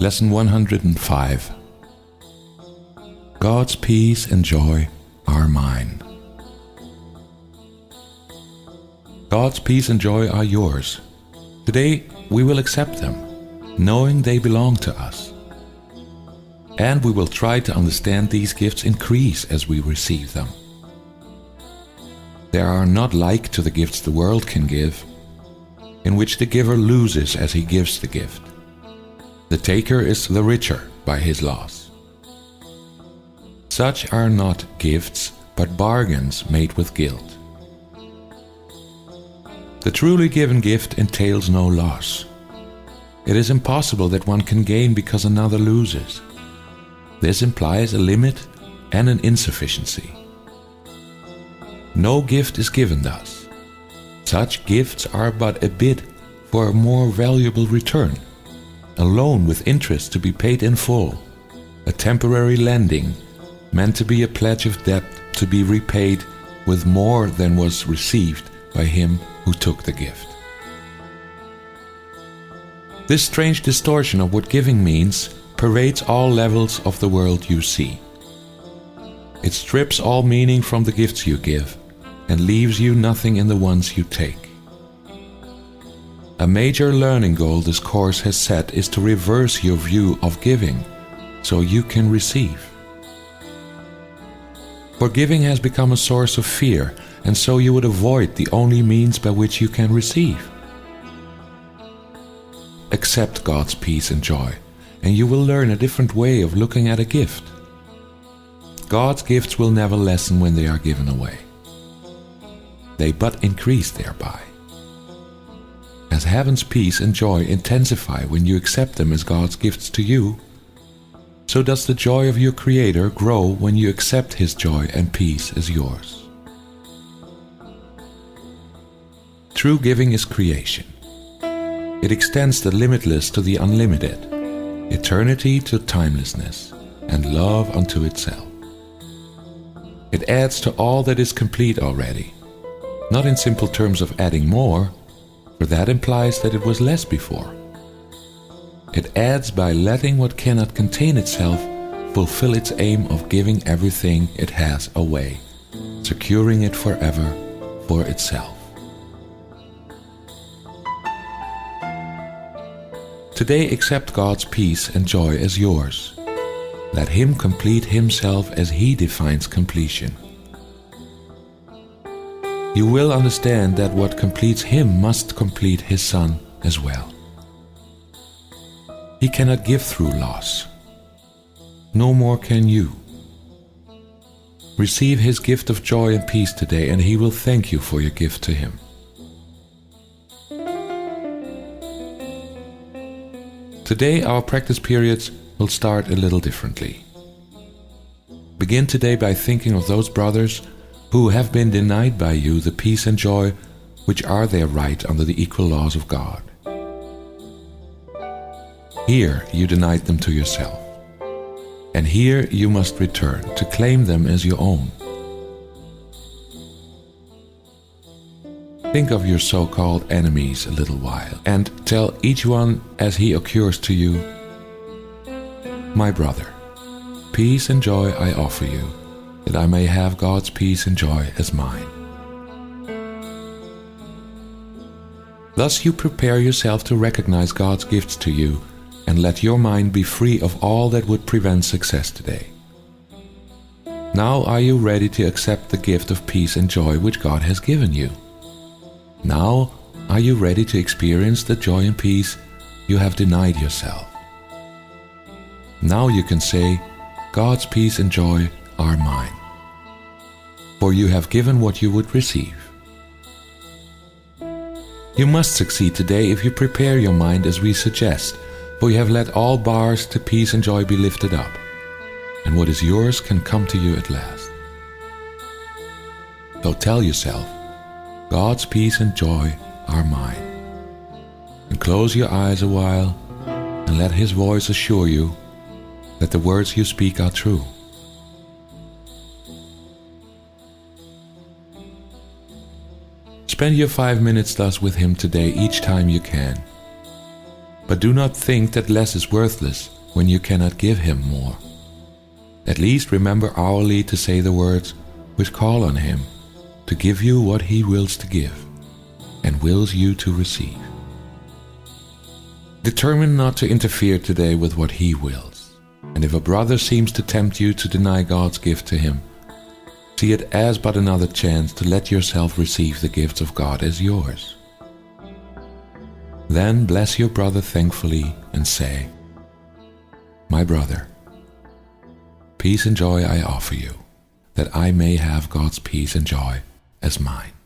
Lesson 105. God's peace and joy are mine. God's peace and joy are yours. Today we will accept them, knowing they belong to us. And we will try to understand these gifts increase as we receive them. They are not like to the gifts the world can give, in which the giver loses as he gives the gift. The taker is the richer by his loss. Such are not gifts, but bargains made with guilt. The truly given gift entails no loss. It is impossible that one can gain because another loses. This implies a limit and an insufficiency. No gift is given thus. Such gifts are but a bid for a more valuable return, a loan with interest to be paid in full, a temporary lending meant to be a pledge of debt to be repaid with more than was received by him who took the gift. This strange distortion of what giving means pervades all levels of the world you see. It strips all meaning from the gifts you give and leaves you nothing in the ones you take. A major learning goal this course has set is to reverse your view of giving so you can receive. For giving has become a source of fear, and so you would avoid the only means by which you can receive. Accept God's peace and joy, and you will learn a different way of looking at a gift. God's gifts will never lessen when they are given away. They but increase thereby. As heaven's peace and joy intensify when you accept them as God's gifts to you, so does the joy of your Creator grow when you accept His joy and peace as yours. True giving is creation. It extends the limitless to the unlimited, eternity to timelessness, and love unto itself. It adds to all that is complete already, not in simple terms of adding more, for that implies that it was less before. It adds by letting what cannot contain itself fulfill its aim of giving everything it has away, securing it forever for itself. Today accept God's peace and joy as yours. Let Him complete Himself as He defines completion. You will understand that what completes Him must complete His Son as well. He cannot give through loss. No more can you. Receive His gift of joy and peace today, and He will thank you for your gift to Him. Today our practice periods will start a little differently. Begin today by thinking of those brothers who have been denied by you the peace and joy which are their right under the equal laws of God. Here you denied them to yourself, and here you must return to claim them as your own. Think of your so-called enemies a little while, and tell each one as he occurs to you, "My brother, peace and joy I offer you, that I may have God's peace and joy as mine." Thus you prepare yourself to recognize God's gifts to you, and let your mind be free of all that would prevent success today. Now are you ready to accept the gift of peace and joy which God has given you? Now are you ready to experience the joy and peace you have denied yourself? Now you can say, "God's peace and joy are mine," for you have given what you would receive. You must succeed today if you prepare your mind as we suggest, for you have let all bars to peace and joy be lifted up, and what is yours can come to you at last. So tell yourself, "God's peace and joy are mine," and close your eyes a while and let His voice assure you that the words you speak are true. Spend your 5 minutes thus with Him today each time you can. But do not think that less is worthless when you cannot give him more. At least remember hourly to say the words which call on him to give you what he wills to give and wills you to receive. Determine not to interfere today with what he wills, and if a brother seems to tempt you to deny God's gift to him, see it as but another chance to let yourself receive the gifts of God as yours. Then bless your brother thankfully and say, "My brother, peace and joy I offer you, that I may have God's peace and joy as mine."